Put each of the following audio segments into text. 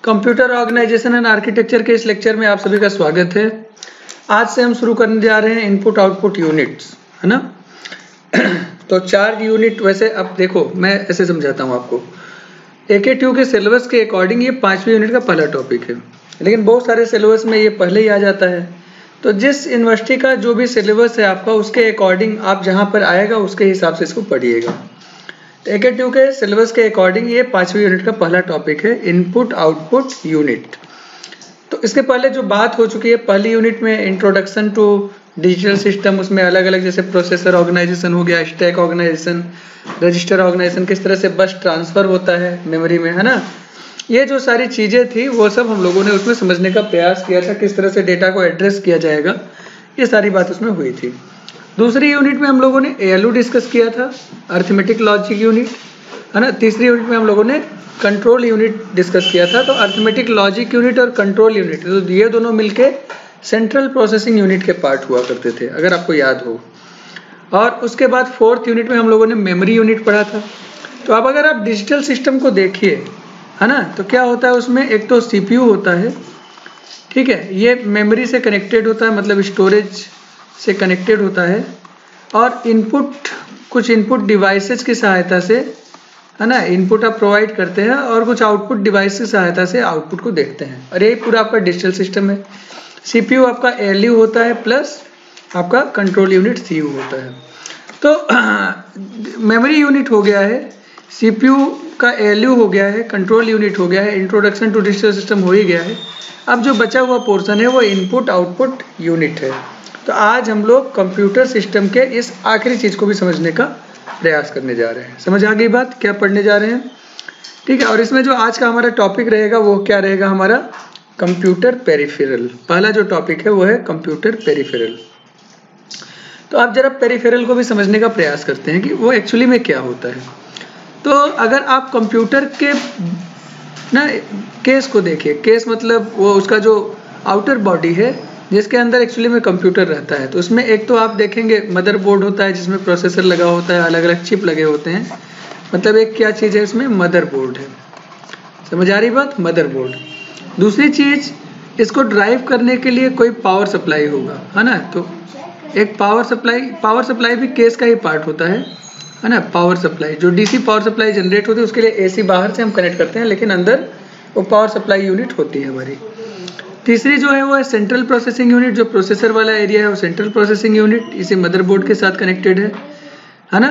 Computer organisation and architecture के इस lecture में आप सभी का स्वागत है। आज से हम शुरू करने जा रहे हैं इनपुट आउटपुट यूनिट्स, है ना। तो 4 यूनिट, वैसे अब देखो मैं ऐसे समझाता हूँ आपको। AKTU के सिलेबस के अकॉर्डिंग ये 5वीं यूनिट का पहला टॉपिक है, लेकिन बहुत सारे सिलेबस में ये पहले ही आ जाता है। तो जिस यूनिवर्सिटी का जो भी सिलेबस है आपका, उसके अकॉर्डिंग आप जहाँ पर आएगा उसके हिसाब से इसको पढ़िएगा। AKTU के सिलेबस के अकॉर्डिंग ये 5वीं यूनिट का पहला टॉपिक है, इनपुट आउटपुट यूनिट। तो इसके पहले जो बात हो चुकी है पहली यूनिट में, इंट्रोडक्शन टू डिजिटल सिस्टम, उसमें अलग अलग जैसे प्रोसेसर ऑर्गेनाइजेशन हो गया, स्टैक ऑर्गेनाइजेशन, रजिस्टर ऑर्गेनाइजेशन, किस तरह से बस ट्रांसफर होता है मेमोरी में, है ना। ये जो सारी चीज़ें थी वो सब हम लोगों ने उसमें समझने का प्रयास किया था, किस तरह से डेटा को एड्रेस किया जाएगा, ये सारी बात उसमें हुई थी। दूसरी यूनिट में हम लोगों ने ALU डिस्कस किया था, अर्थमेटिक लॉजिक यूनिट, है ना। तीसरी यूनिट में हम लोगों ने कंट्रोल यूनिट डिस्कस किया था। तो अर्थमेटिक लॉजिक यूनिट और कंट्रोल यूनिट, तो ये दोनों मिलके सेंट्रल प्रोसेसिंग यूनिट के पार्ट हुआ करते थे, अगर आपको याद हो। और उसके बाद 4th यूनिट में हम लोगों ने मेमोरी यूनिट पढ़ा था। तो अब अगर आप डिजिटल सिस्टम को देखिए, है ना, तो क्या होता है उसमें, एक तो CPU होता है, ठीक है, ये मेमोरी से कनेक्टेड होता है, मतलब स्टोरेज से कनेक्टेड होता है। और इनपुट, कुछ इनपुट डिवाइसेस की सहायता से, है ना, इनपुट आप प्रोवाइड करते हैं और कुछ आउटपुट डिवाइस की सहायता से आउटपुट को देखते हैं। और यही पूरा आपका डिजिटल सिस्टम है। CPU आपका ALU होता है, प्लस आपका कंट्रोल यूनिट CU होता है। तो मेमोरी यूनिट हो गया है, CPU का ALU हो गया है, कंट्रोल यूनिट हो गया है, इंट्रोडक्शन टू डिजिटल सिस्टम हो ही गया है। अब जो बचा हुआ पोर्शन है वो इनपुट आउटपुट यूनिट है। तो आज हम लोग कंप्यूटर सिस्टम के इस आखिरी चीज़ को भी समझने का प्रयास करने जा रहे हैं। समझ आ गई बात, क्या पढ़ने जा रहे हैं, ठीक है। और इसमें जो आज का हमारा टॉपिक रहेगा वो क्या रहेगा, हमारा कंप्यूटर पेरिफेरल। पहला जो टॉपिक है वो है कंप्यूटर पेरिफेरल। तो आप जरा पेरिफेरल को भी समझने का प्रयास करते हैं कि वो एक्चुअली में क्या होता है। तो अगर आप कंप्यूटर के ना केस को देखिए, केस मतलब वो उसका जो आउटर बॉडी है जिसके अंदर एक्चुअली में कंप्यूटर रहता है, तो उसमें एक तो आप देखेंगे मदरबोर्ड होता है जिसमें प्रोसेसर लगा होता है, अलग अलग चिप लगे होते हैं, मतलब एक क्या चीज़ है इसमें, मदरबोर्ड है। समझ आ रही बात, मदरबोर्ड। दूसरी चीज़, इसको ड्राइव करने के लिए कोई पावर सप्लाई होगा, है ना। तो एक पावर सप्लाई भी केस का ही पार्ट होता है ना। पावर सप्लाई, जो DC पावर सप्लाई जनरेट होती है उसके लिए AC बाहर से हम कनेक्ट करते हैं, लेकिन अंदर वो पावर सप्लाई यूनिट होती है हमारी। तीसरी जो है वो है सेंट्रल प्रोसेसिंग यूनिट, जो प्रोसेसर वाला एरिया है वो सेंट्रल प्रोसेसिंग यूनिट इसी मदरबोर्ड के साथ कनेक्टेड है ना।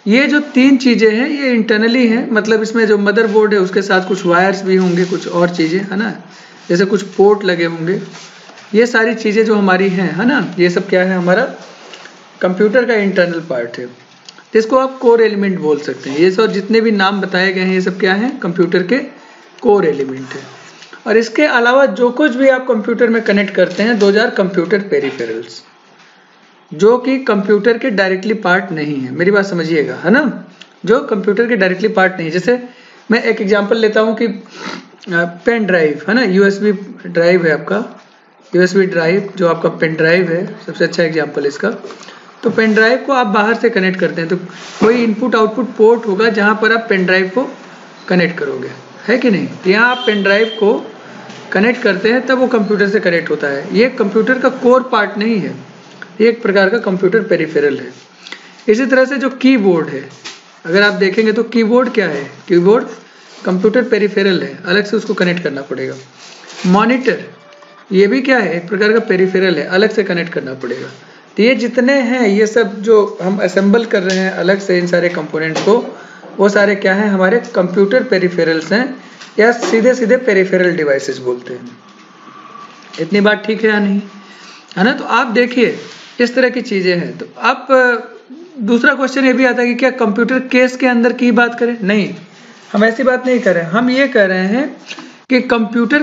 ये जो 3 चीज़ें हैं ये इंटरनली हैं, मतलब इसमें जो मदरबोर्ड है उसके साथ कुछ वायर्स भी होंगे, कुछ और चीज़ें, है ना, जैसे कुछ पोर्ट लगे होंगे। ये सारी चीज़ें जो हमारी हैं, है ना, ये सब क्या है, हमारा कंप्यूटर का इंटरनल पार्ट है, जिसको आप कोर एलिमेंट बोल सकते हैं। ये सब जितने भी नाम बताए गए हैं ये सब क्या हैं, कंप्यूटर के कोर एलिमेंट है। और इसके अलावा जो कुछ भी आप कंप्यूटर में कनेक्ट करते हैं, 2000 कंप्यूटर पेरिफेरल्स, जो कि कंप्यूटर के डायरेक्टली पार्ट नहीं है। मेरी बात समझिएगा, है ना, जो कंप्यूटर के डायरेक्टली पार्ट नहीं है। जैसे मैं एक एग्जांपल लेता हूं कि पेन ड्राइव, है ना, USB ड्राइव है आपका, USB ड्राइव जो आपका पेन ड्राइव है, सबसे अच्छा एग्जाम्पल इसका। तो पेन ड्राइव को आप बाहर से कनेक्ट करते हैं, तो कोई इनपुट आउटपुट पोर्ट होगा जहाँ पर आप पेन ड्राइव को कनेक्ट करोगे, है कि नहीं। तो यहाँ आप पेन ड्राइव को कनेक्ट करते हैं तब वो कंप्यूटर से कनेक्ट होता है। ये कंप्यूटर का कोर पार्ट नहीं है, ये एक प्रकार का कंप्यूटर पेरिफेरल है। इसी तरह से जो कीबोर्ड है, अगर आप देखेंगे तो कीबोर्ड क्या है, कीबोर्ड कंप्यूटर पेरिफेरल है, अलग से उसको कनेक्ट करना पड़ेगा। मॉनिटर, ये भी क्या है, एक प्रकार का पेरिफेरल है, अलग से कनेक्ट करना पड़ेगा। तो ये जितने हैं, ये सब जो हम असेंबल कर रहे हैं अलग से इन सारे कंपोनेंट्स को, वो सारे क्या हैं, हमारे कंप्यूटर पेरिफेरल्स हैं, या सीधे सीधे पेरिफेरल डिवाइसेस बोलते हैं। इतनी बात ठीक है या नहीं, है ना। तो आप देखिए इस तरह की चीज़ें हैं। तो आप दूसरा क्वेश्चन ये भी आता है कि क्या कंप्यूटर केस के अंदर की बात करें, नहीं, हम ऐसी बात नहीं कर रहे हैं। हम ये कह रहे हैं कि कंप्यूटर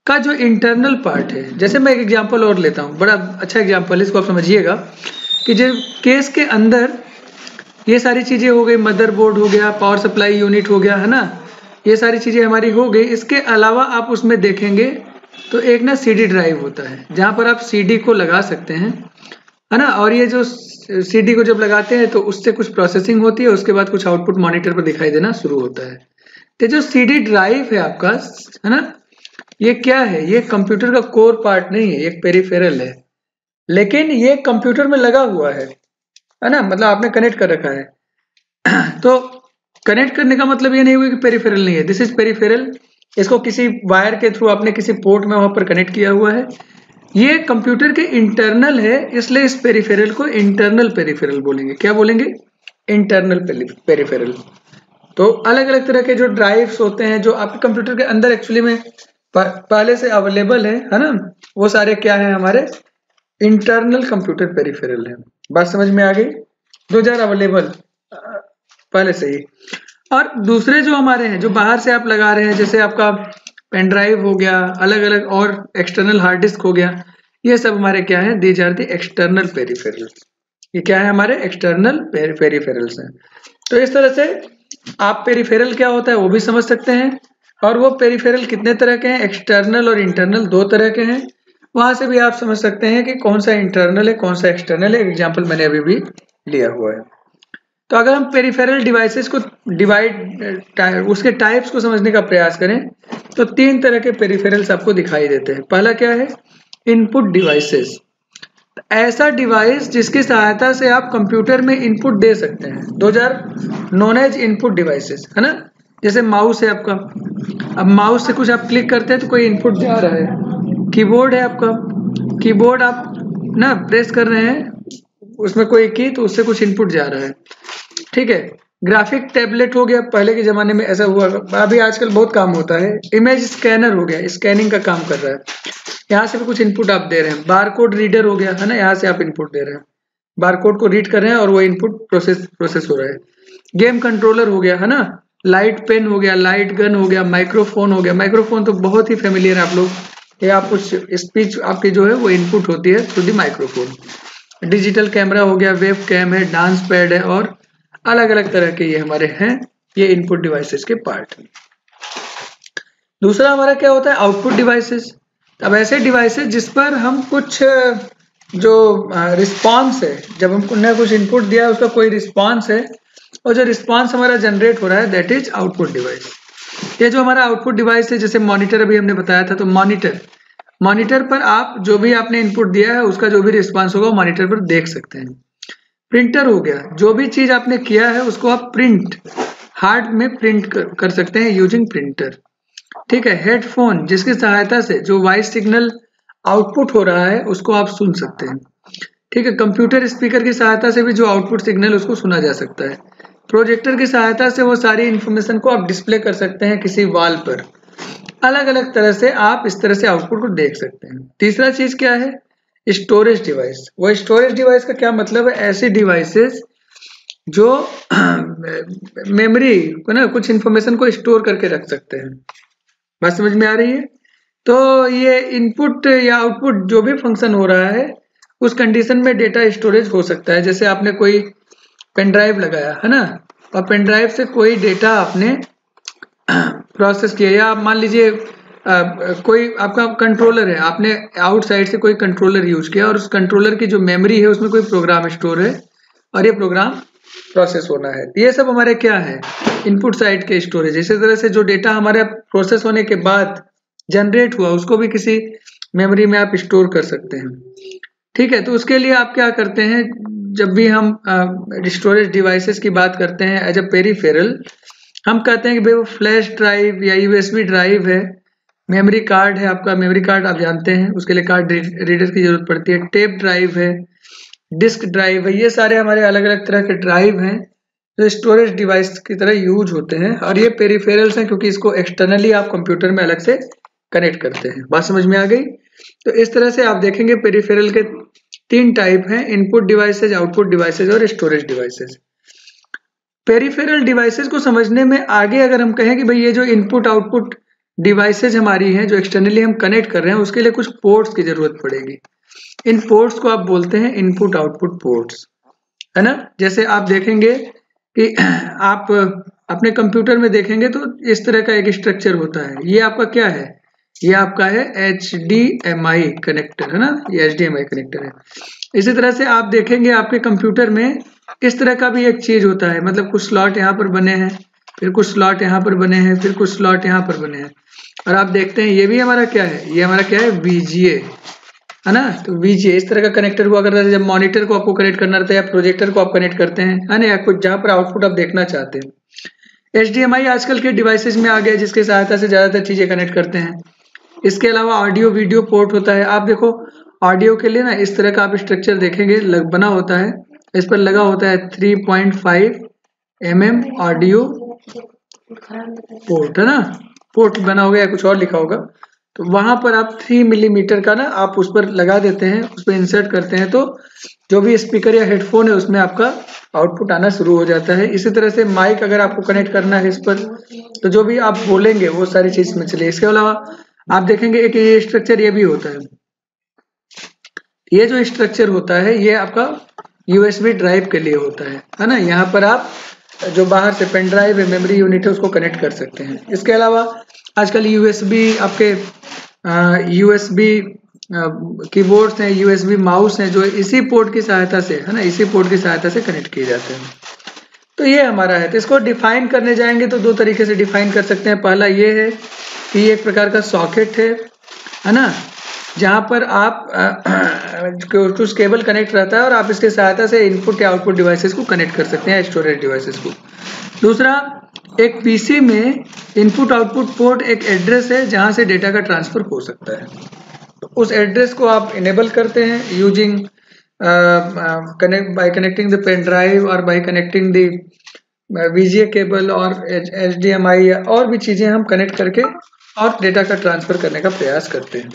का जो इंटरनल पार्ट है, जैसे मैं एक एग्जांपल और लेता हूँ, बड़ा अच्छा एग्जांपल, इसको आप समझिएगा कि जो केस के अंदर ये सारी चीज़ें हो गई, मदरबोर्ड हो गया, पावर सप्लाई यूनिट हो गया, है ना, ये सारी चीज़ें हमारी हो गई। इसके अलावा आप उसमें देखेंगे तो एक ना CD ड्राइव होता है, जहाँ पर आप CD को लगा सकते हैं, है ना। और ये जो CD को जब लगाते हैं तो उससे कुछ प्रोसेसिंग होती है, उसके बाद कुछ आउटपुट मॉनिटर पर दिखाई देना शुरू होता है। तो जो CD ड्राइव है आपका, है ना, ये क्या है, ये कंप्यूटर का कोर पार्ट नहीं है, एक पेरिफेरल है, लेकिन ये कंप्यूटर में लगा हुआ है ना, मतलब आपने कनेक्ट कर रखा है। तो कनेक्ट करने का मतलब ये नहीं हुआ कि पेरिफेरल नहीं है, दिस इज पेरिफेरल। इसको किसी वायर के थ्रू आपने किसी पोर्ट में वहां पर कनेक्ट किया हुआ है, ये कंप्यूटर के इंटरनल है, इसलिए इस पेरिफेरल को इंटरनल पेरिफेरल बोलेंगे। क्या बोलेंगे? Internal peripheral. तो अलग अलग तरह के जो ड्राइव्स होते हैं जो आपके कंप्यूटर के अंदर एक्चुअली में पहले से अवेलेबल है ना, वो सारे क्या है, हमारे इंटरनल कंप्यूटर पेरिफेरल है। बात समझ में आ गई? 2000 अवेलेबल पहले से ही। और दूसरे जो हमारे हैं जो बाहर से आप लगा रहे हैं, जैसे आपका पेन ड्राइव हो गया, अलग अलग और एक्सटर्नल हार्ड डिस्क हो गया, ये सब हमारे क्या है, these are the external peripherals. ये क्या है, हमारे एक्सटर्नल पेरिफेरल्स हैं। तो इस तरह से आप पेरिफेरल क्या होता है वो भी समझ सकते हैं, और वो पेरिफेरल कितने तरह के हैं, एक्सटर्नल और इंटरनल, दो तरह के हैं। वहां से भी आप समझ सकते हैं कि कौन सा इंटरनल है कौन सा एक्सटर्नल है। एग्जाम्पल मैंने अभी भी लिया हुआ है। तो अगर हम पेरिफेरल डिवाइसेस को उसके टाइप्स को समझने का प्रयास करें तो तीन तरह के पेरिफेरल्स आपको दिखाई देते हैं। पहला क्या है, इनपुट डिवाइसेस, ऐसा डिवाइस जिसकी सहायता से आप कंप्यूटर में इनपुट दे सकते हैं। 2000 नॉन एज इनपुट डिवाइसेस है ना, जैसे माउस है आपका, अब माउस से कुछ आप क्लिक करते हैं तो कोई इनपुट जा रहा है। कीबोर्ड है आपका, कीबोर्ड आप ना प्रेस कर रहे हैं, उसमें कोई की तो उससे कुछ इनपुट जा रहा है, ठीक है। ग्राफिक टैबलेट हो गया, पहले के जमाने में ऐसा हुआ, अभी आजकल बहुत काम होता है। इमेज स्कैनर हो गया, स्कैनिंग का काम कर रहा है, यहाँ से भी कुछ इनपुट आप दे रहे हैं। बारकोड रीडर हो गया है ना, यहाँ से आप इनपुट दे रहे हैं, बारकोड को रीड कर रहे हैं और वो इनपुट प्रोसेस हो रहा है। गेम कंट्रोलर हो गया है ना, लाइट पेन हो गया, लाइट गन हो गया, माइक्रोफोन हो गया। माइक्रोफोन तो बहुत ही फेमिलियर है आप लोग, ये आप कुछ स्पीच आपकी जो है वो इनपुट होती है through the microphone. Digital camera हो गया, वेब कैम है, डांस पैड है, और अलग अलग तरह के ये हमारे हैं, ये इनपुट डिवाइसेस के पार्ट हैं। दूसरा हमारा क्या होता है, आउटपुट डिवाइसेस। अब ऐसे डिवाइसेस जिस पर हम कुछ जो रिस्पांस है, जब हमने कुछ इनपुट दिया है उसका कोई रिस्पांस है, और जो रिस्पांस हमारा जनरेट हो रहा है दैट इज आउटपुट डिवाइस। ये जो हमारा आउटपुट डिवाइस है, जैसे मॉनिटर अभी हमने बताया था, तो मॉनिटर पर आप जो भी आपने इनपुट दिया है उसका जो भी रिस्पांस होगा मॉनिटर पर देख सकते हैं। प्रिंटर हो गया, जो भी चीज आपने किया है उसको आप प्रिंट हार्ड में प्रिंट कर सकते हैं यूजिंग प्रिंटर, ठीक है। हेडफोन, जिसकी सहायता से जो वॉइस सिग्नल आउटपुट हो रहा है उसको आप सुन सकते हैं, ठीक है। कंप्यूटर स्पीकर की सहायता से भी जो आउटपुट सिग्नल उसको सुना जा सकता है। प्रोजेक्टर की सहायता से वो सारी इंफॉर्मेशन को आप डिस्प्ले कर सकते हैं किसी वॉल पर। अलग अलग तरह से आप इस तरह से आउटपुट को देख सकते हैं। तीसरा चीज क्या है, स्टोरेज डिवाइस। वो स्टोरेज डिवाइस का क्या मतलब है, ऐसी डिवाइसेस जो मेमोरी को ना कुछ इंफॉर्मेशन को स्टोर करके रख सकते हैं। बात समझ में आ रही है? तो ये इनपुट या आउटपुट जो भी फंक्शन हो रहा है उस कंडीशन में डेटा स्टोरेज हो सकता है। जैसे आपने कोई पेन ड्राइव लगाया है ना, और पेन ड्राइव से कोई डेटा आपने प्रोसेस किया, या मान लीजिए कोई आपका कंट्रोलर है, आपने आउटसाइड से कोई कंट्रोलर यूज किया और उस कंट्रोलर की जो मेमोरी है उसमें कोई प्रोग्राम स्टोर है और ये प्रोग्राम प्रोसेस होना है। ये सब हमारे क्या है, इनपुट साइड के स्टोरेज। इसी तरह से जो डेटा हमारे प्रोसेस होने के बाद जनरेट हुआ उसको भी किसी मेमोरी में आप स्टोर कर सकते हैं, ठीक है। तो उसके लिए आप क्या करते हैं, जब भी हम स्टोरेज डिवाइसेस की बात करते हैं एज अ पेरिफेरल, हम कहते हैं कि भाई वो फ्लैश ड्राइव या यूएसबी ड्राइव है, मेमोरी कार्ड है आपका, मेमोरी कार्ड आप जानते हैं उसके लिए कार्ड रीडर की जरूरत पड़ती है, टेप ड्राइव है, डिस्क ड्राइव है, ये सारे हमारे अलग अलग तरह के ड्राइव हैं जो स्टोरेज डिवाइस की तरह यूज होते हैं, और ये पेरिफेरल्स हैं क्योंकि इसको एक्सटर्नली आप कंप्यूटर में अलग से कनेक्ट करते हैं। बात समझ में आ गई? तो इस तरह से आप देखेंगे पेरिफेरल के तीन टाइप हैं, इनपुट डिवाइसेज, आउटपुट डिवाइसेज और स्टोरेज डिवाइसेज। पेरिफेरल डिवाइसेज को समझने में आगे अगर हम कहें कि भाई ये जो इनपुट आउटपुट डिवाइसेज हमारी हैं जो एक्सटर्नली हम कनेक्ट कर रहे हैं उसके लिए कुछ पोर्ट्स की जरूरत पड़ेगी। इन पोर्ट्स को आप बोलते हैं इनपुट आउटपुट पोर्ट्स, है ना। जैसे आप देखेंगे कि आप अपने कंप्यूटर में देखेंगे तो इस तरह का एक स्ट्रक्चर होता है, ये आपका क्या है, ये आपका है HDMI कनेक्टर, है ना, ये HDMI कनेक्टर है। इसी तरह से आप देखेंगे आपके कंप्यूटर में इस तरह का भी एक चीज होता है, मतलब कुछ स्लॉट यहाँ पर बने हैं, फिर कुछ स्लॉट यहाँ पर बने हैं, फिर कुछ स्लॉट यहाँ पर बने हैं। और आप देखते हैं ये भी हमारा क्या है, ये हमारा क्या है VGA है ना। तो VGA इस तरह का कनेक्टर हुआ करता है जब मॉनिटर को आपको कनेक्ट करना रहता है या प्रोजेक्टर को आप कनेक्ट करते हैं, है ना, या कुछ जहाँ पर आउटपुट आप देखना चाहते हैं। HDMI आजकल के डिवाइसेस में आ गया जिसकी सहायता से ज्यादातर चीजें कनेक्ट करते हैं। इसके अलावा ऑडियो वीडियो पोर्ट होता है। आप देखो ऑडियो के लिए ना इस तरह का आप स्ट्रक्चर देखेंगे बना होता है, इस पर लगा होता है 3.5 mm ऑडियो पोर्ट, है ना, पोर्ट बना होगा या कुछ और लिखा होगा। तो वहां पर आप 3 मिलीमीटर का ना आप उस पर लगा देते हैं, उस पर इंसर्ट करते हैं, तो जो भी स्पीकर या हेडफोन है उसमें आपका आउटपुट आना शुरू हो जाता है। इसी तरह से माइक अगर आपको कनेक्ट करना है इस पर, तो जो भी आप बोलेंगे वो सारी चीज में चले। इसके अलावा आप देखेंगे एक ये स्ट्रक्चर ये भी होता है, ये जो स्ट्रक्चर होता है ये आपका USB ड्राइव के लिए होता है ना। यहाँ पर आप जो बाहर से पेन ड्राइव है, मेमोरी यूनिट है, उसको कनेक्ट कर सकते हैं। इसके अलावा आजकल USB आपके USB कीबोर्ड्स हैं, USB माउस हैं, जो इसी पोर्ट की सहायता से, है ना, इसी पोर्ट की सहायता से कनेक्ट किए जाते हैं। तो ये हमारा है। तो इसको डिफाइन करने जाएंगे तो दो तरीके से डिफाइन कर सकते हैं। पहला ये है कि ये एक प्रकार का सॉकेट है ना, जहां पर आप कुछ केबल कनेक्ट रहता है और आप इसके सहायता से इनपुट या आउटपुट डिवाइसेस को कनेक्ट कर सकते हैं, स्टोरेज डिवाइसेस को। दूसरा, एक पीसी में इनपुट आउटपुट पोर्ट एक एड्रेस है जहां से डेटा का ट्रांसफर हो सकता है। तो उस एड्रेस को आप इनेबल करते हैं using by connecting the pen drive और by connecting the VGA cable और HDMI और भी चीजें हम कनेक्ट करके और डेटा का ट्रांसफर करने का प्रयास करते हैं।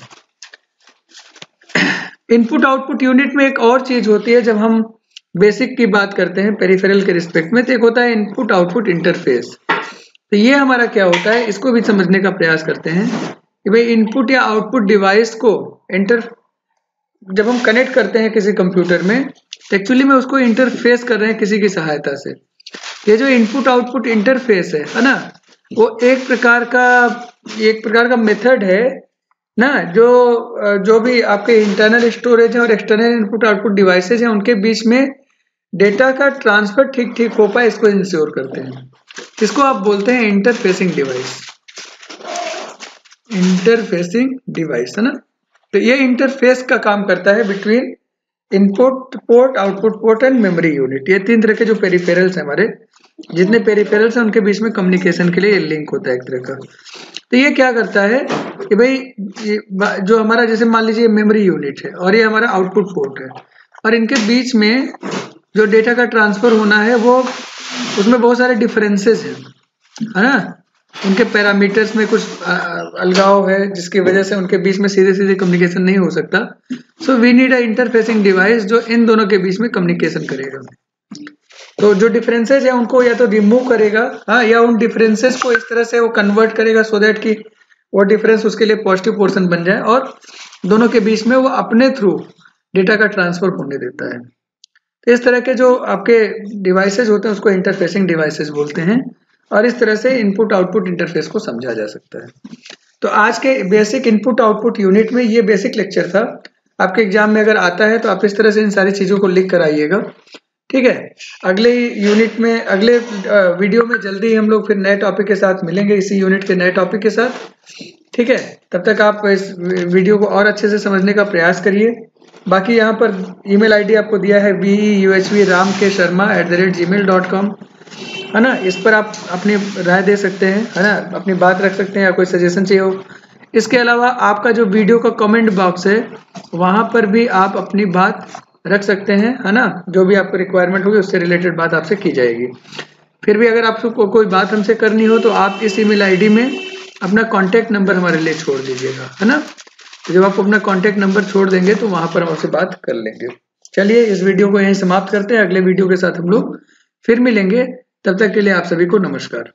इनपुट आउटपुट यूनिट में एक और चीज होती है जब हम बेसिक की बात करते हैं पेरिफेरल के रिस्पेक्ट में, तो एक होता है इनपुट आउटपुट इंटरफेस। तो ये हमारा क्या होता है, इसको भी समझने का प्रयास करते हैं कि भाई इनपुट या आउटपुट डिवाइस को जब हम कनेक्ट करते हैं किसी कंप्यूटर में, तो एक्चुअली में उसको इंटरफेस कर रहे हैं किसी की सहायता से। ये जो इनपुट आउटपुट इंटरफेस है ना, वो एक प्रकार का मेथड है ना, जो भी आपके इंटरनल स्टोरेज है और एक्सटर्नल इनपुट आउटपुट डिवाइसेज हैं उनके बीच में डेटा का ट्रांसफर ठीक हो पाए, इसको इंश्योर करते हैं। इसको आप बोलते हैं इंटरफेसिंग डिवाइस, इंटरफेसिंग डिवाइस, है ना। तो ये इंटरफेस का काम करता है between input port, output port and memory unit. ये तीन तरह के जो पेरिफेरल्स हैं, हमारे जितने पेरिफेरल्स हैं उनके बीच में कम्युनिकेशन के लिए ये लिंक होता है एक तरह का। तो ये क्या करता है कि भाई जो हमारा, जैसे मान लीजिए मेमोरी यूनिट है और ये हमारा आउटपुट पोर्ट है, और इनके बीच में जो डेटा का ट्रांसफर होना है वो उसमें बहुत सारे डिफरेंसेस हैं, है ना। उनके पैरामीटर्स में कुछ अलगाव है जिसकी वजह से उनके बीच में सीधे सीधे कम्युनिकेशन नहीं हो सकता। So we need a interfacing device जो इन दोनों के बीच में कम्युनिकेशन करेगा। तो जो डिफरेंसेस है उनको या तो रिमूव करेगा, हाँ, या उन डिफरेंसेस को इस तरह से वो कन्वर्ट करेगा सो दैट कि वो डिफरेंस उसके लिए पॉजिटिव पोर्शन बन जाए और दोनों के बीच में वो अपने थ्रू डेटा का ट्रांसफर होने देता है। तो इस तरह के जो आपके डिवाइसेज होते हैं उसको इंटरफेसिंग डिवाइसेज बोलते हैं, और इस तरह से इनपुट आउटपुट इंटरफेस को समझा जा सकता है। तो आज के बेसिक इनपुट आउटपुट यूनिट में ये बेसिक लेक्चर था। आपके एग्जाम में अगर आता है तो आप इस तरह से इन सारी चीजों को लिख कर आइएगा, ठीक है। अगले यूनिट में, अगले वीडियो में जल्दी ही हम लोग फिर नए टॉपिक के साथ मिलेंगे, इसी यूनिट के नए टॉपिक के साथ, ठीक है। तब तक आप इस वीडियो को और अच्छे से समझने का प्रयास करिए। बाकी यहाँ पर ईमेल आईडी आपको दिया है veuhvramksharma@gmail.com, है ना। इस पर आप अपनी राय दे सकते हैं, है ना, अपनी बात रख सकते हैं या कोई सजेशन चाहिए हो। इसके अलावा आपका जो वीडियो का कमेंट बॉक्स है वहां पर भी आप अपनी बात रख सकते हैं, है ना। जो भी आपको रिक्वायरमेंट होगी उससे रिलेटेड बात आपसे की जाएगी। फिर भी अगर आपको कोई बात हमसे करनी हो तो आप इस ईमेल आईडी में अपना कॉन्टैक्ट नंबर हमारे लिए छोड़ दीजिएगा, है ना। तो जब आप अपना कॉन्टैक्ट नंबर छोड़ देंगे तो वहां पर हम आपसे बात कर लेंगे। चलिए इस वीडियो को यहीं समाप्त करते हैं, अगले वीडियो के साथ हम लोग फिर मिलेंगे। तब तक के लिए आप सभी को नमस्कार।